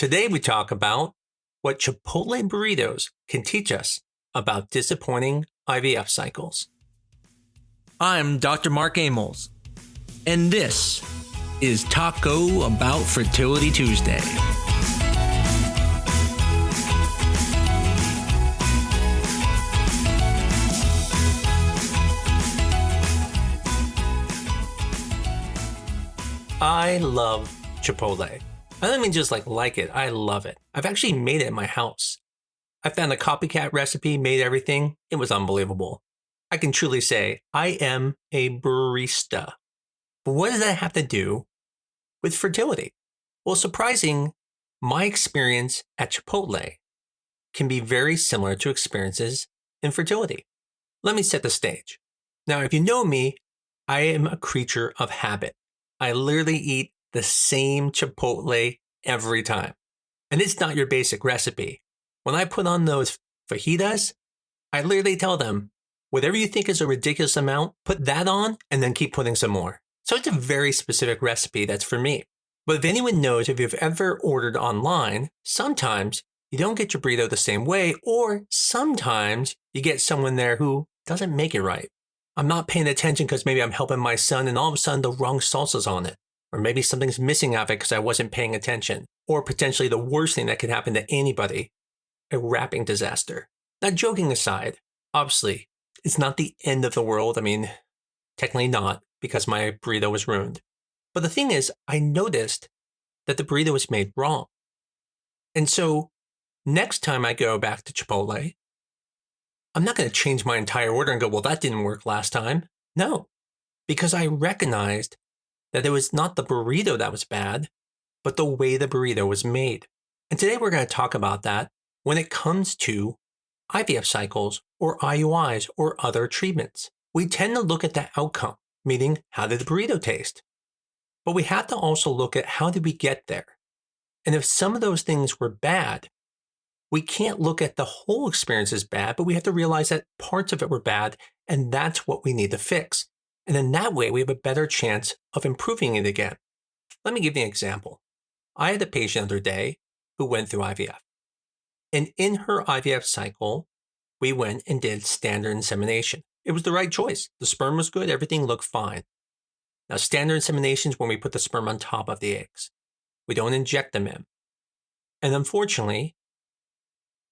Today we talk about what Chipotle burritos can teach us about disappointing IVF cycles. I'm Dr. Mark Amols, and this is Taco Bout Fertility Tuesday. I love Chipotle. I don't mean just like it, I love it. I've actually made it in my house. I found a copycat recipe, made everything. It was unbelievable. I can truly say I am a barista. But what does that have to do with fertility? Well, surprising, my experience at Chipotle can be very similar to experiences in fertility. Let me set the stage. Now, if you know me, I am a creature of habit. I literally eat the same Chipotle every time. And it's not your basic recipe. When I put on those fajitas, I literally tell them, whatever you think is a ridiculous amount, put that on and then keep putting some more. So it's a very specific recipe that's for me. But if anyone knows, if you've ever ordered online, sometimes you don't get your burrito the same way, or sometimes you get someone there who doesn't make it right. I'm not paying attention because maybe I'm helping my son and all of a sudden the wrong salsa's on it. Or maybe something's missing out of it because I wasn't paying attention. Or potentially the worst thing that could happen to anybody, a wrapping disaster. Now, joking aside, obviously, it's not the end of the world. I mean, technically not, because my burrito was ruined. But the thing is, I noticed that the burrito was made wrong. And so next time I go back to Chipotle, I'm not going to change my entire order and go, well, that didn't work last time. No, because I recognized that it was not the burrito that was bad, but the way the burrito was made. And today we're going to talk about that when it comes to IVF cycles or IUIs or other treatments. We tend to look at the outcome, meaning how did the burrito taste? But we have to also look at how did we get there? And if some of those things were bad, we can't look at the whole experience as bad, but we have to realize that parts of it were bad, and that's what we need to fix. And in that way, we have a better chance of improving it again. Let me give you an example. I had a patient the other day who went through IVF. And in her IVF cycle, we went and did standard insemination. It was the right choice. The sperm was good. Everything looked fine. Now, standard insemination is when we put the sperm on top of the eggs. We don't inject them in. And unfortunately,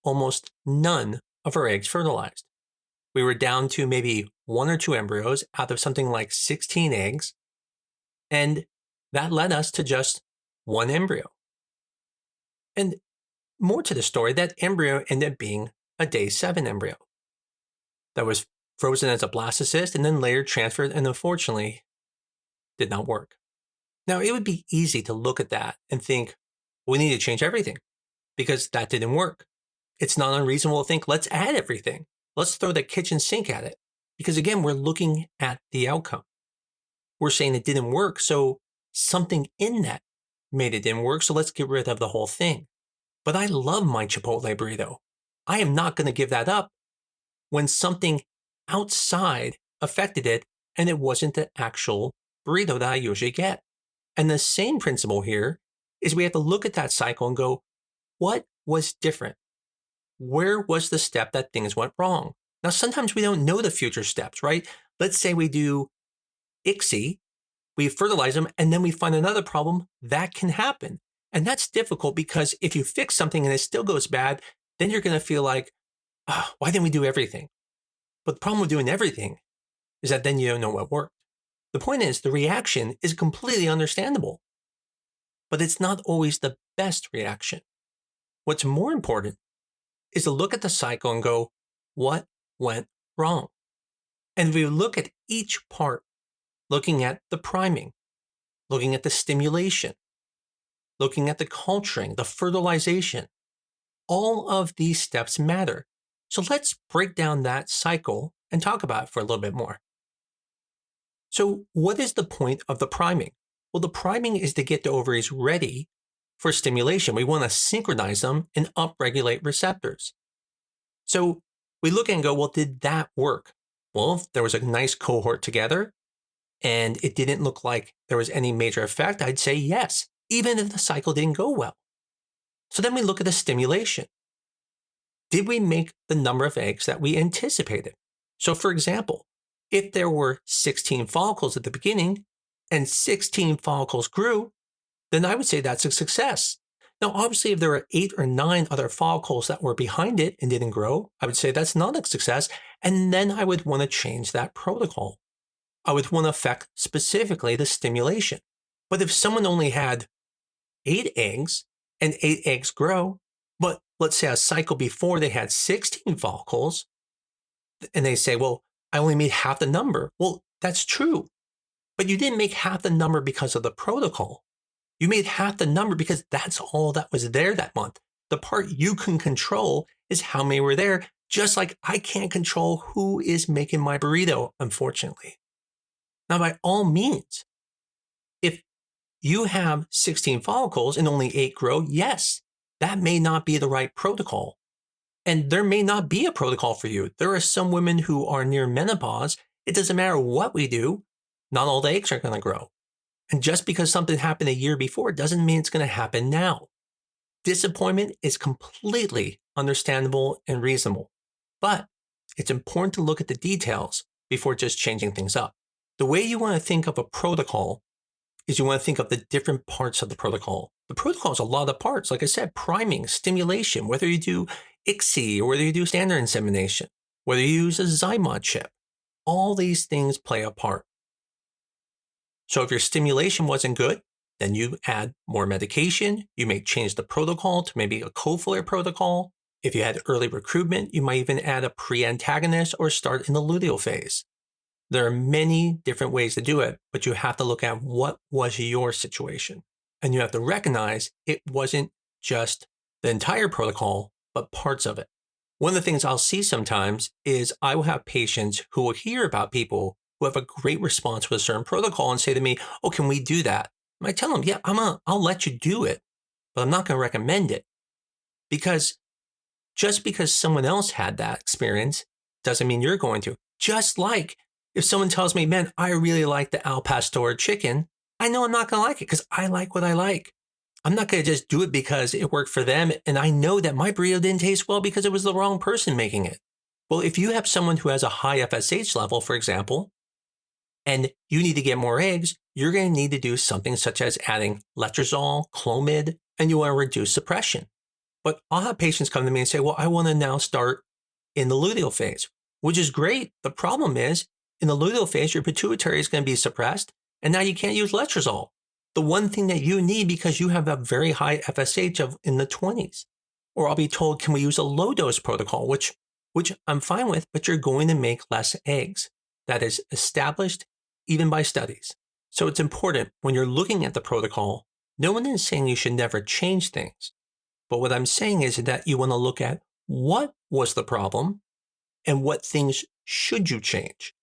almost none of her eggs fertilized. We were down to maybe 1 or 2 embryos out of something like 16 eggs. And that led us to just 1 embryo. And more to the story, that embryo ended up being a day 7 embryo that was frozen as a blastocyst and then later transferred and unfortunately did not work. Now, it would be easy to look at that and think, we need to change everything because that didn't work. It's not unreasonable to think, let's add everything. Let's throw the kitchen sink at it. Because again, we're looking at the outcome. We're saying it didn't work, so something in that made it didn't work, so let's get rid of the whole thing. But I love my Chipotle burrito. I am not going to give that up when something outside affected it and it wasn't the actual burrito that I usually get. And the same principle here is we have to look at that cycle and go, what was different? Where was the step that things went wrong? Now, sometimes we don't know the future steps, right? Let's say we do ICSI, we fertilize them, and then we find another problem. That can happen. And that's difficult because if you fix something and it still goes bad, then you're going to feel like, oh, why didn't we do everything? But the problem with doing everything is that then you don't know what worked. The point is, the reaction is completely understandable, but it's not always the best reaction. What's more important is to look at the cycle and go, what went wrong? And if we look at each part, looking at the priming, looking at the stimulation, looking at the culturing, the fertilization, all of these steps matter. So let's break down that cycle and talk about it for a little bit more. So what is the point of the priming? Well, the priming is to get the ovaries ready for stimulation. We want to synchronize them and upregulate receptors. So we look and go, well, did that work? Well, if there was a nice cohort together and it didn't look like there was any major effect, I'd say yes, even if the cycle didn't go well. So then we look at the stimulation. Did we make the number of eggs that we anticipated? So for example, if there were 16 follicles at the beginning and 16 follicles grew, then I would say that's a success. Now, obviously, if there were 8 or 9 other follicles that were behind it and didn't grow, I would say that's not a success. And then I would want to change that protocol. I would want to affect specifically the stimulation. But if someone only had 8 eggs and 8 eggs grow, but let's say a cycle before they had 16 follicles, and they say, well, I only made half the number. Well, that's true. But you didn't make half the number because of the protocol. You made half the number because that's all that was there that month. The part you can control is how many were there, just like I can't control who is making my burrito, unfortunately. Now, by all means, if you have 16 follicles and only 8 grow, yes, that may not be the right protocol. And there may not be a protocol for you. There are some women who are near menopause. It doesn't matter what we do. Not all the eggs are going to grow. And just because something happened a year before doesn't mean it's going to happen now. Disappointment is completely understandable and reasonable. But it's important to look at the details before just changing things up. The way you want to think of a protocol is you want to think of the different parts of the protocol. The protocol is a lot of parts. Like I said, priming, stimulation, whether you do ICSI or whether you do standard insemination, whether you use a Zymod chip. All these things play a part. So if your stimulation wasn't good, then you add more medication. You may change the protocol to maybe a co-filler protocol. If you had early recruitment, you might even add a pre-antagonist or start in the luteal phase. There are many different ways to do it, but you have to look at what was your situation. And you have to recognize it wasn't just the entire protocol, but parts of it. One of the things I'll see sometimes is I will have patients who will hear about people who have a great response with a certain protocol and say to me, oh, can we do that? And I tell them, yeah, I'll let you do it, but I'm not going to recommend it. Because just because someone else had that experience doesn't mean you're going to. Just like if someone tells me, man, I really like the al pastor chicken, I know I'm not going to like it because I like what I like. I'm not going to just do it because it worked for them. And I know that my burrito didn't taste well because it was the wrong person making it. Well, if you have someone who has a high FSH level, for example, and you need to get more eggs, you're going to need to do something such as adding letrozole, Clomid, and you want to reduce suppression. But I'll have patients come to me and say, well, I want to now start in the luteal phase, which is great. The problem is, in the luteal phase, your pituitary is going to be suppressed, and now you can't use letrozole. The one thing that you need because you have a very high FSH of in the 20s. Or I'll be told, can we use a low dose protocol, which I'm fine with, but you're going to make less eggs. That is established even by studies. So it's important when you're looking at the protocol, no one is saying you should never change things. But what I'm saying is that you want to look at what was the problem and what things should you change.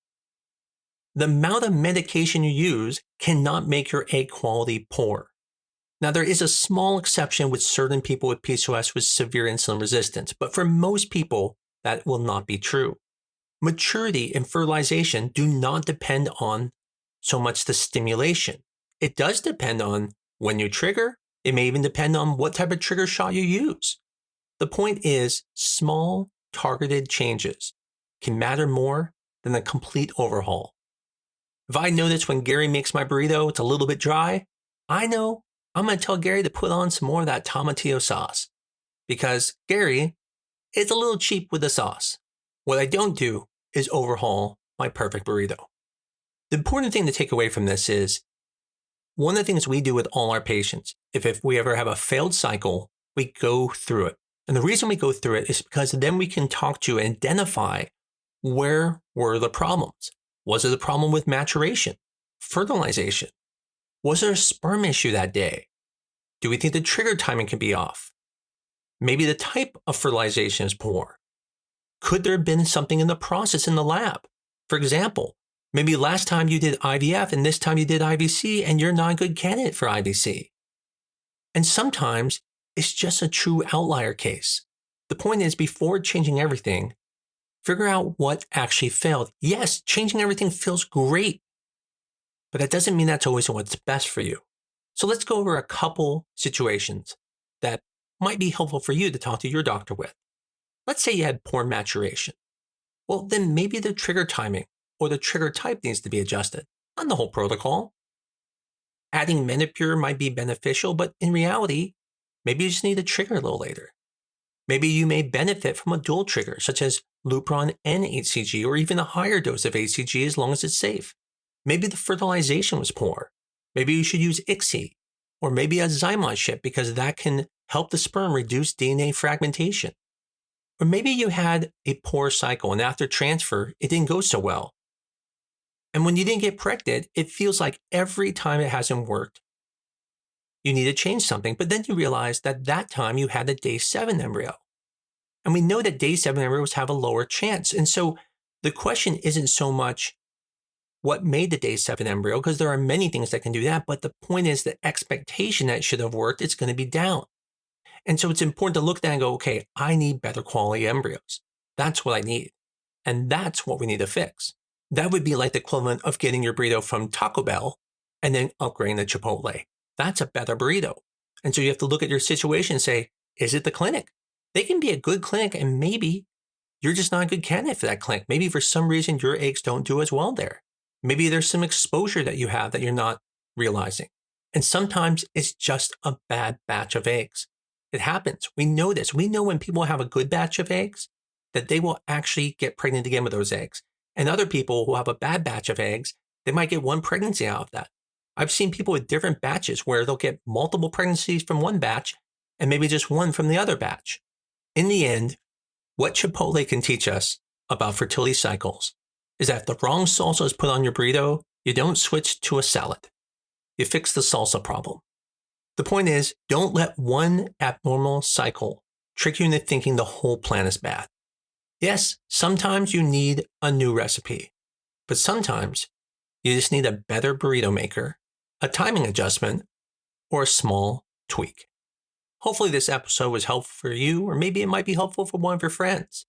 The amount of medication you use cannot make your egg quality poor. Now, there is a small exception with certain people with PCOS with severe insulin resistance, but for most people, that will not be true. Maturity and fertilization do not depend on so much the stimulation. It does depend on when you trigger. It may even depend on what type of trigger shot you use. The point is, small, targeted changes can matter more than a complete overhaul. If I notice when Gary makes my burrito, it's a little bit dry, I know I'm going to tell Gary to put on some more of that tomatillo sauce because Gary is a little cheap with the sauce. What I don't do is overhaul my perfect burrito. The important thing to take away from this is one of the things we do with all our patients, if we ever have a failed cycle, we go through it. And the reason we go through it is because then we can talk to and identify where were the problems. Was it a problem with maturation, fertilization? Was there a sperm issue that day? Do we think the trigger timing can be off? Maybe the type of fertilization is poor. Could there have been something in the process in the lab? For example, maybe last time you did IVF and this time you did IVC and you're not a good candidate for IVC. And sometimes it's just a true outlier case. The point is, before changing everything, figure out what actually failed. Yes, changing everything feels great, but that doesn't mean that's always what's best for you. So let's go over a couple situations that might be helpful for you to talk to your doctor with. Let's say you had poor maturation. Well, then maybe the trigger timing or the trigger type needs to be adjusted, not the whole protocol. Adding Menopur might be beneficial, but in reality, maybe you just need to trigger a little later. Maybe you may benefit from a dual trigger, such as Lupron and HCG, or even a higher dose of HCG as long as it's safe. Maybe the fertilization was poor. Maybe you should use ICSI, or maybe a Zymon ship because that can help the sperm reduce DNA fragmentation. Or maybe you had a poor cycle and after transfer, it didn't go so well. And when you didn't get pregnant, it feels like every time it hasn't worked, you need to change something. But then you realize that time you had a day 7 embryo. And we know that day 7 embryos have a lower chance. And so the question isn't so much what made the day 7 embryo, because there are many things that can do that. But the point is the expectation that it should have worked, it's going to be down. And so it's important to look at that and go, okay, I need better quality embryos. That's what I need. And that's what we need to fix. That would be like the equivalent of getting your burrito from Taco Bell and then upgrading to Chipotle. That's a better burrito. And so you have to look at your situation and say, is it the clinic? They can be a good clinic and maybe you're just not a good candidate for that clinic. Maybe for some reason your eggs don't do as well there. Maybe there's some exposure that you have that you're not realizing. And sometimes it's just a bad batch of eggs. It happens. We know this. We know when people have a good batch of eggs that they will actually get pregnant again with those eggs. And other people who have a bad batch of eggs, they might get one pregnancy out of that. I've seen people with different batches where they'll get multiple pregnancies from one batch and maybe just one from the other batch. In the end, what Chipotle can teach us about fertility cycles is that if the wrong salsa is put on your burrito, you don't switch to a salad. You fix the salsa problem. The point is, don't let one abnormal cycle trick you into thinking the whole plan is bad. Yes, sometimes you need a new recipe, but sometimes you just need a better burrito maker, a timing adjustment, or a small tweak. Hopefully this episode was helpful for you, or maybe it might be helpful for one of your friends.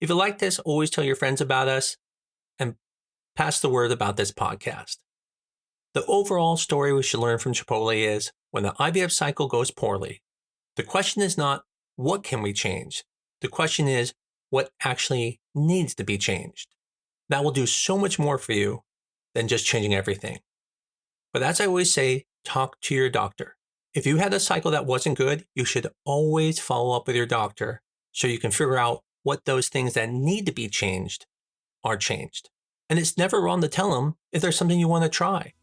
If you like this, always tell your friends about us and pass the word about this podcast. The overall story we should learn from Chipotle is when the IVF cycle goes poorly, the question is not what can we change? The question is what actually needs to be changed. That will do so much more for you than just changing everything. But as I always say, talk to your doctor. If you had a cycle that wasn't good, you should always follow up with your doctor so you can figure out what those things that need to be changed are changed. And it's never wrong to tell them if there's something you want to try.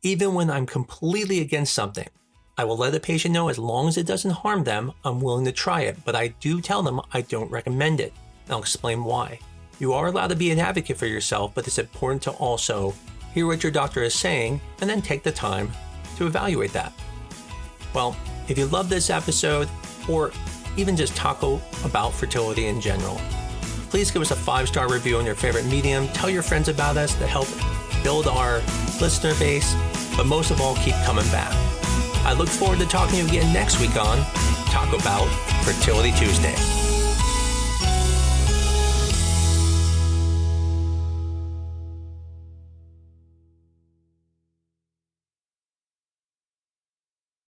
Even when I'm completely against something, I will let the patient know as long as it doesn't harm them, I'm willing to try it, but I do tell them I don't recommend it. And I'll explain why. You are allowed to be an advocate for yourself, but it's important to also hear what your doctor is saying and then take the time to evaluate that. Well, if you love this episode, or even just Taco Bout Fertility in general, please give us a 5-star review on your favorite medium. Tell your friends about us to help build our listener base, but most of all, keep coming back. I look forward to talking to you again next week on Taco Bout Fertility Tuesday.